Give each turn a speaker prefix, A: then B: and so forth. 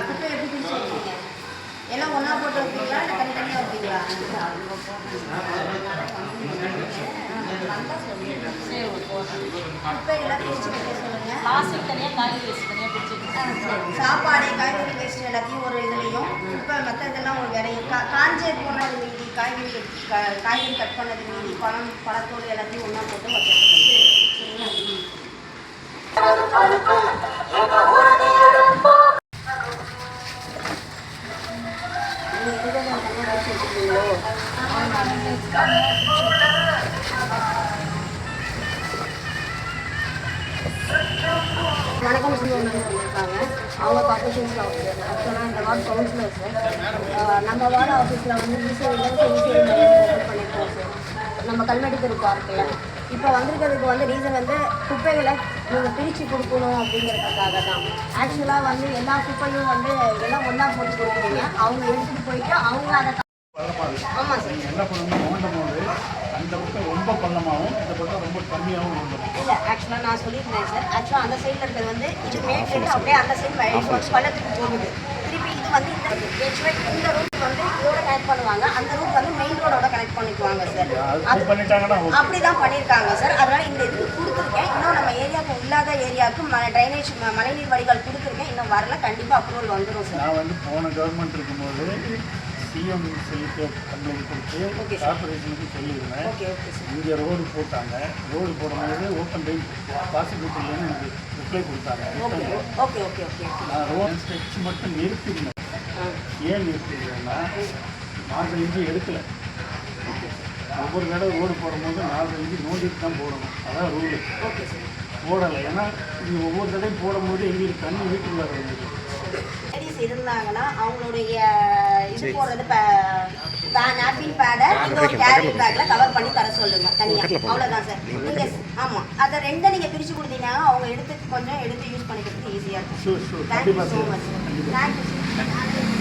A: குப்பை எப்படி பிரிச்சு வைப்பீங்க? எல்லாம் ஒன்றா போட்டு வைப்பீங்களா இல்லை தனித்தனியாக வைப்பீங்களா? குப்பை எல்லாம் பிரித்து வைக்க சொல்லுங்கள்.
B: பிளாஸ்டிக் தனியாக, காய்கறி வேஸ்ட் தனியாக பிரிச்சு வைக்க.
A: சாப்பாடு காய்கறி வேஸ்ட் எல்லாத்தையும் ஒரு இதுலேயும் இப்போ மற்ற இதெல்லாம் ஒரு வேலையும் காஞ்சே போனது மீதி காய்கறி கட் பண்ணது மீதி பழத்தோடு எல்லாத்தையும் ஒன்றா போட்டு வச்சுருக்கோம். வணக்கம் சொல்லியிருக்காங்க. அவங்க பார்ட்டிஷன்ஸில் ஆக்சுவலாக இந்த வார்டு கவுன்சிலர் சார். நம்ம வார்டு ஆஃபீஸில் வந்து ஓப்பன் பண்ணியிருக்கோம் சார். நம்ம கல்வெட்டு தெரு பார்க்கல இப்போ வந்திருக்கிறதுக்கு வந்து ரீசன் வந்து குப்பைகளை நீங்கள் பிரித்து கொடுக்கணும் அப்படிங்கிறதுக்காக தான். ஆக்சுவலாக வந்து எல்லா குப்பையும் வந்து எல்லாம் ஒன்றா போட்டு கொடுக்குறீங்க. அவங்க எடுத்துகிட்டு போயிட்டு அவங்க அதை ஆமாம் சார்
C: என்ன பண்ணணும் நோண்டும் போது அந்த பக்கம் ரொம்ப பள்ளமாகவும் இந்த பக்கம் ரொம்ப கம்மியாகவும் நோண்டணும்.
A: இல்லை ஆக்சுவலாக நான் சொல்லியிருந்தேன் சார். ஆக்சுவலாக அந்த சைடில் இருக்கிறது வந்து இது மேட்லேருந்து அப்படியே அந்த சைடு பள்ளத்துக்கு போகுது. திருப்பி இது வந்து இந்த ரூட் வந்து இதோட கனெக்ட் பண்ணுவாங்க. அந்த ரூட் வந்து மெயின் ரோடோட கனெக்ட் பண்ணிக்குவாங்க சார்.
C: அது பண்ணிட்டாங்கன்னா
A: அப்படி தான் பண்ணியிருக்காங்க சார். அதனால் இந்த இதுக்கு கொடுத்துருக்கேன். இன்னும் நம்ம ஏரியாவுக்கு இல்லாத ஏரியாவுக்கு ட்ரைனேஜ் மழைநீர் வடிகால் கொடுத்துருக்கேன். இன்னும் வரல. கண்டிப்பாக அப்ரூவல் வந்துடும் சார்.
C: நான் வந்து போன கவர்மெண்ட் இருக்கும்போது சிஎம் சொல்லிட்டு கம்ப்ளைண்ட் கொடுத்து கார்பரேஷனுக்கு சொல்லியிருந்தேன். இங்கே ரோடு போட்டாங்க. ரோடு போடும்போது ஓப்பன் டைம் பாசிபிலிட்டின்னு எனக்கு ரிப்ளை கொடுத்தாங்க. நான் ரோடு ஸ்டெப்ஸ் மட்டும் நிறுத்திருந்தேன். ஏன் நிறுத்திருந்தேன்னா 4 இன்ச்சு எடுக்கலை. ஒவ்வொரு தடவை ரோடு போடும்போது 4 இன்ச்சு நோண்டிட்டு தான் போடணும். அதான் ரூலு. போடலை. ஏன்னா இங்கே ஒவ்வொரு தடவையும் போடும்போது எங்களுக்கு தண்ணி வீட்டுக்குள்ள இருந்தது.
A: இருந்தாங்கன்னா அவங்களுடைய இது போடுறது நாப்கின் பேடை இந்த ஒரு கேரி பேக்ல கவர் பண்ணி தர சொல்லுங்க தனியா. அவ்வளோதான் சார். நீங்க ஆமாம் அதை ரெண்டை நீங்கள் பிரித்து கொடுத்தீங்கன்னா அவங்க எடுத்து கொஞ்சம் எடுத்து யூஸ் பண்ணிக்கிறதுக்கு ஈஸியாக இருக்கும். Thank you so much. தேங்க்யூ.